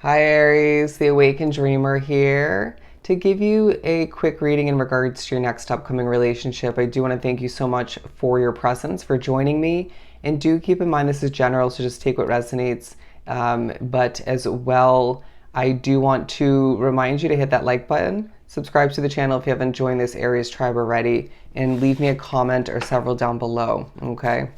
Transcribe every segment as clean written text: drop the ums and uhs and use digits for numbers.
Hi Aries, the Awakened Dreamer here to give you a quick reading in regards to your next upcoming relationship. I do want to thank you so much for your presence, for joining me, and do keep in mind this is general, so just take what resonates. But as well, I do want to remind you to hit that like button, subscribe to the channel if you haven't joined this Aries tribe already, and leave me a comment or several down below, okay?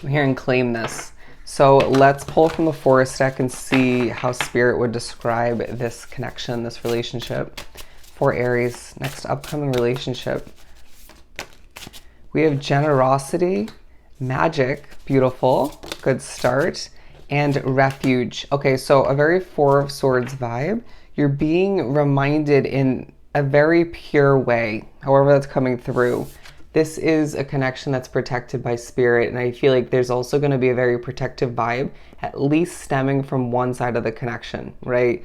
I'm here and claim this. So let's pull from the forest deck and see how spirit would describe this connection, this relationship for Aries, next upcoming relationship. We have generosity, magic, beautiful, good start, and refuge. Okay, so a very Four of Swords vibe. You're being reminded in a very pure way, however that's coming through. This is a connection that's protected by spirit, and I feel like there's also going to be a very protective vibe, at least stemming from one side of the connection, right?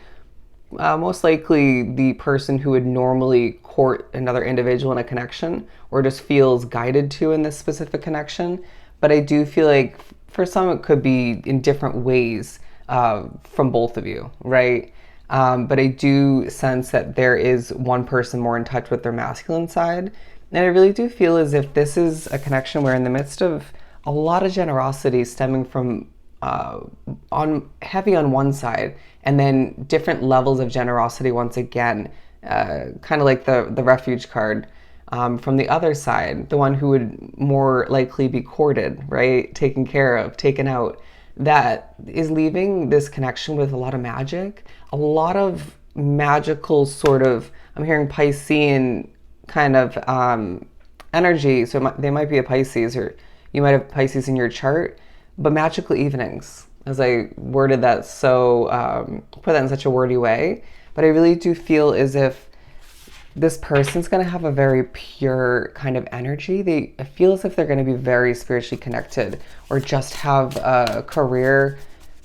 Most likely the person who would normally court another individual in a connection or just feels guided to in this specific connection. But I do feel like for some it could be in different ways from both of you, right? But I do sense that there is one person more in touch with their masculine side. And I really do feel as if this is a connection where in the midst of a lot of generosity stemming from on heavy on one side and then different levels of generosity once again, kind of like the refuge card from the other side, the one who would more likely be courted, right? Taken care of, taken out. That is leaving this connection with a lot of magic, a lot of magical sort of, I'm hearing Piscean kind of energy. So they might be a Pisces, or you might have Pisces in your chart, but magical evenings, as I worded that put that in such a wordy way. But I really do feel as if this person's going to have a very pure kind of energy. I feel as if they're going to be very spiritually connected, or just have a career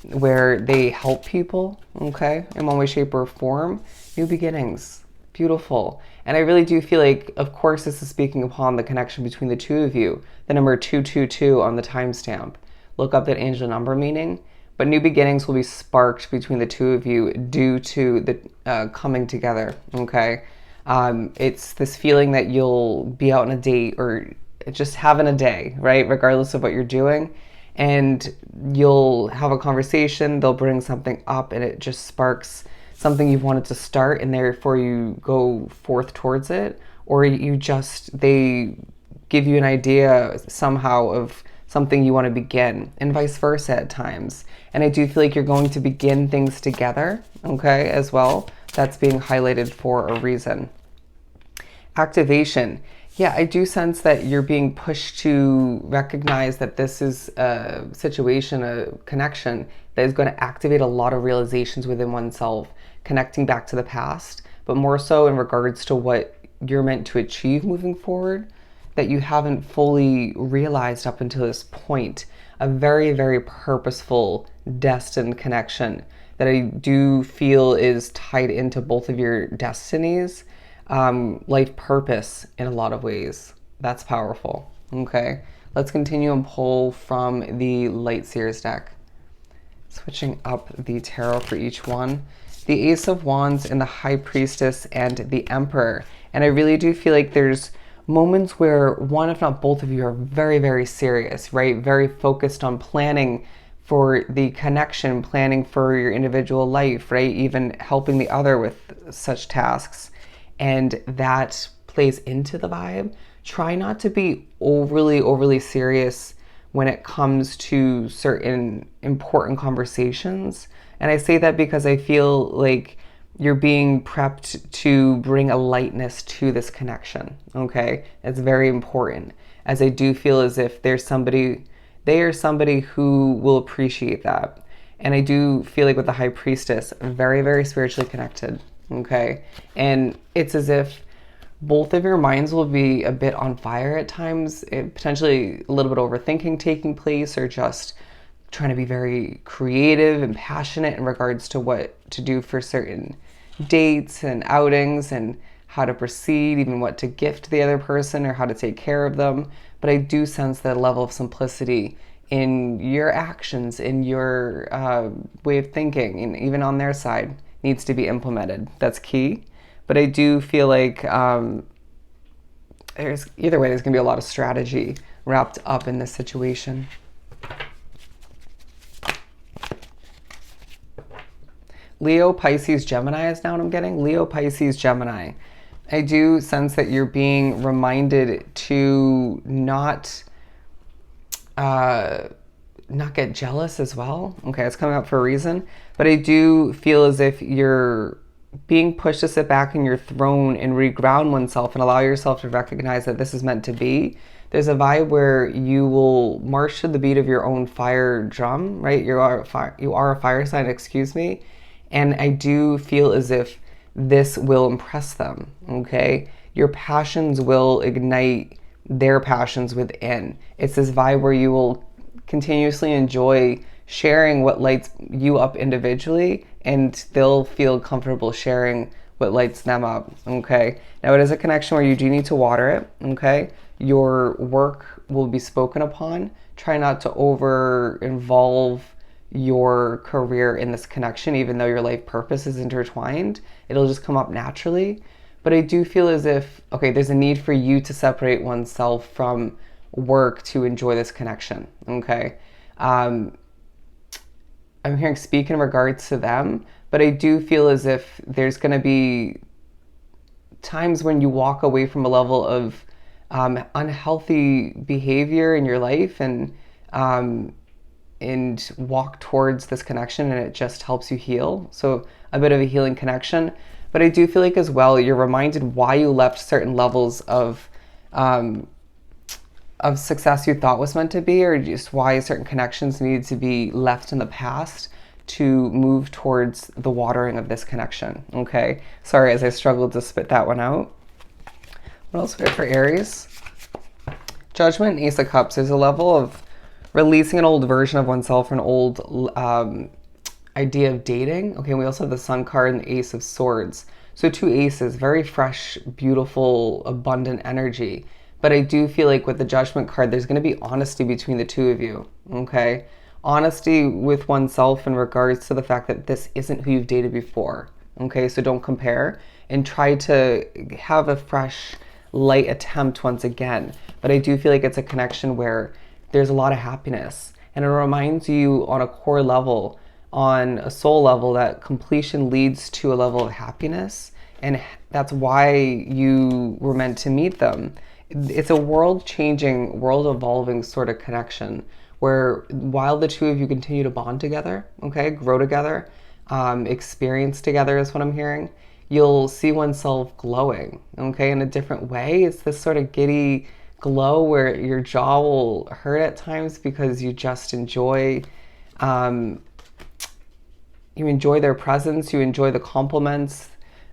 where they help people, okay, in one way, shape, or form. New beginnings, beautiful. And I really do feel like, of course, this is speaking upon the connection between the two of you, the number 222 on the timestamp. Look up that angel number meaning. But new beginnings will be sparked between the two of you due to the coming together, okay? It's this feeling that you'll be out on a date or just having a day, right? Regardless of what you're doing. And you'll have a conversation, they'll bring something up, and it just sparks something you've wanted to start, and therefore you go forth towards it, or they give you an idea somehow of something you want to begin, and vice versa at times. And I do feel like you're going to begin things together, okay, as well. That's being highlighted for a reason. Activation. Yeah, I do sense that you're being pushed to recognize that this is a situation, a connection that is going to activate a lot of realizations within oneself, connecting back to the past, but more so in regards to what you're meant to achieve moving forward that you haven't fully realized up until this point. A very, very purposeful, destined connection that I do feel is tied into both of your destinies, life purpose in a lot of ways. That's powerful. Okay, let's continue and pull from the Light Seers deck. Switching up the tarot for each one. The Ace of Wands and the High Priestess and the Emperor. And I really do feel like there's moments where one, if not both of you, are very, very serious, right? Very focused on planning for the connection, planning for your individual life, right? Even helping the other with such tasks. And that plays into the vibe. Try not to be overly serious when it comes to certain important conversations. And I say that because I feel like you're being prepped to bring a lightness to this connection, okay? It's very important, as I do feel as if they are somebody who will appreciate that. And I do feel like with the High Priestess, very, very spiritually connected, okay? And it's as if both of your minds will be a bit on fire at times, potentially a little bit overthinking taking place, or just trying to be very creative and passionate in regards to what to do for certain dates and outings and how to proceed, even what to gift the other person or how to take care of them. But I do sense that level of simplicity in your actions, in your way of thinking, and even on their side needs to be implemented. That's key. But I do feel like there's either way, there's going to be a lot of strategy wrapped up in this situation. Leo, Pisces, Gemini is now what I'm getting. Leo, Pisces, Gemini. I do sense that you're being reminded to not get jealous as well. Okay, it's coming up for a reason. But I do feel as if you're being pushed to sit back in your throne and reground oneself and allow yourself to recognize that this is meant to be. There's a vibe where you will march to the beat of your own fire drum, right? You are a fire sign, excuse me. And I do feel as if this will impress them, okay? Your passions will ignite their passions within. It's this vibe where you will continuously enjoy sharing what lights you up individually, and they'll feel comfortable sharing what lights them up, okay? Now, it is a connection where you do need to water it, okay? Your work will be spoken upon. Try not to over-involve your career in this connection, even though your life purpose is intertwined. It'll just come up naturally. But I do feel as if, okay, there's a need for you to separate oneself from work to enjoy this connection, okay? I'm hearing speak in regards to them, but I do feel as if there's going to be times when you walk away from a level of unhealthy behavior in your life and walk towards this connection, and it just helps you heal. So a bit of a healing connection. But I do feel like as well, you're reminded why you left certain levels of success you thought was meant to be, or just why certain connections needed to be left in the past to move towards the watering of this connection, okay? Sorry, as I struggled to spit that one out. What else we have for Aries? Judgment and Ace of Cups. There's a level of releasing an old version of oneself, an old idea of dating. Okay, we also have the Sun card and the Ace of Swords. So two aces, very fresh, beautiful, abundant energy. But I do feel like with the Judgment card, there's going to be honesty between the two of you, okay? Honesty with oneself in regards to the fact that this isn't who you've dated before, okay? So don't compare and try to have a fresh, light attempt once again. But I do feel like it's a connection where there's a lot of happiness, and it reminds you on a core level, on a soul level, that completion leads to a level of happiness, and that's why you were meant to meet them. It's a world-changing, world-evolving sort of connection where while the two of you continue to bond together, okay, grow together, experience together is what I'm hearing, you'll see oneself glowing, okay, in a different way. It's this sort of giddy glow where your jaw will hurt at times because you just enjoy their presence, you enjoy the compliments,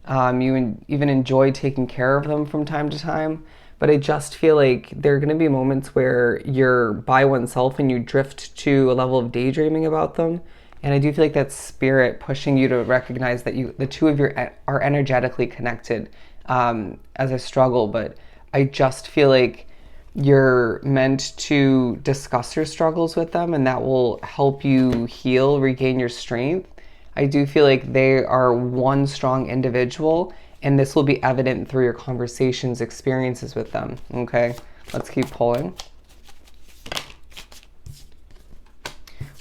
even enjoy taking care of them from time to time. But I just feel like there are going to be moments where you're by oneself and you drift to a level of daydreaming about them. And I do feel like that spirit pushing you to recognize that the two of you are energetically connected as a struggle. But I just feel like you're meant to discuss your struggles with them, and that will help you heal, regain your strength. I do feel like they are one strong individual, and this will be evident through your conversations, experiences with them, okay? Let's keep pulling.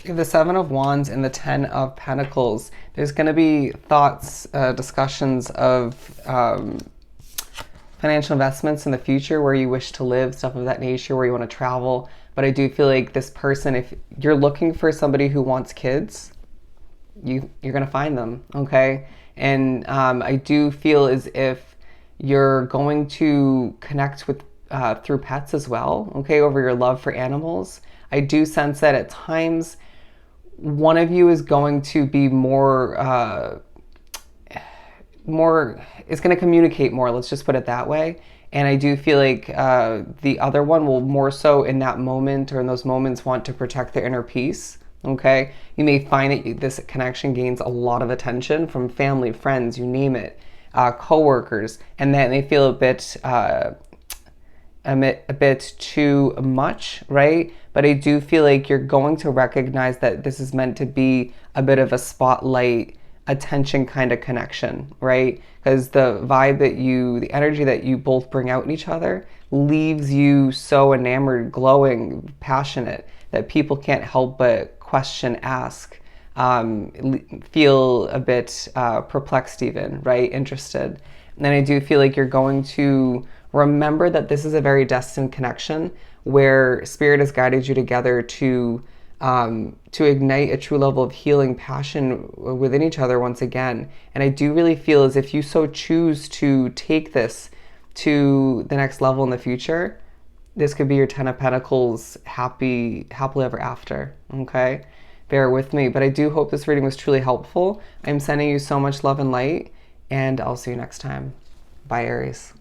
We have the Seven of Wands and the Ten of Pentacles. There's going to be thoughts, discussions of financial investments in the future, where you wish to live, stuff of that nature, where you want to travel. But I do feel like this person, if you're looking for somebody who wants kids, you're going to find them, okay? And I do feel as if you're going to connect with through pets as well, okay, over your love for animals. I do sense that at times one of you is going to be is going to communicate more, let's just put it that way. And I do feel like the other one will more so in that moment or in those moments want to protect their inner peace. Okay, you may find that this connection gains a lot of attention from family, friends, you name it, co-workers, and then they feel a bit a bit too much, right? But I do feel like you're going to recognize that this is meant to be a bit of a spotlight, attention kind of connection, right? Because the energy that you both bring out in each other leaves you so enamored, glowing, passionate that people can't help but question, ask, feel a bit perplexed, even, right? Interested. And I do feel like you're going to remember that this is a very destined connection where spirit has guided you together to ignite a true level of healing passion within each other once again. And I do really feel as if you so choose to take this to the next level in the future, this could be your Ten of Pentacles happily ever after. Okay, bear with me, but I do hope this reading was truly helpful. I'm sending you so much love and light, and I'll see you next time. Bye, Aries.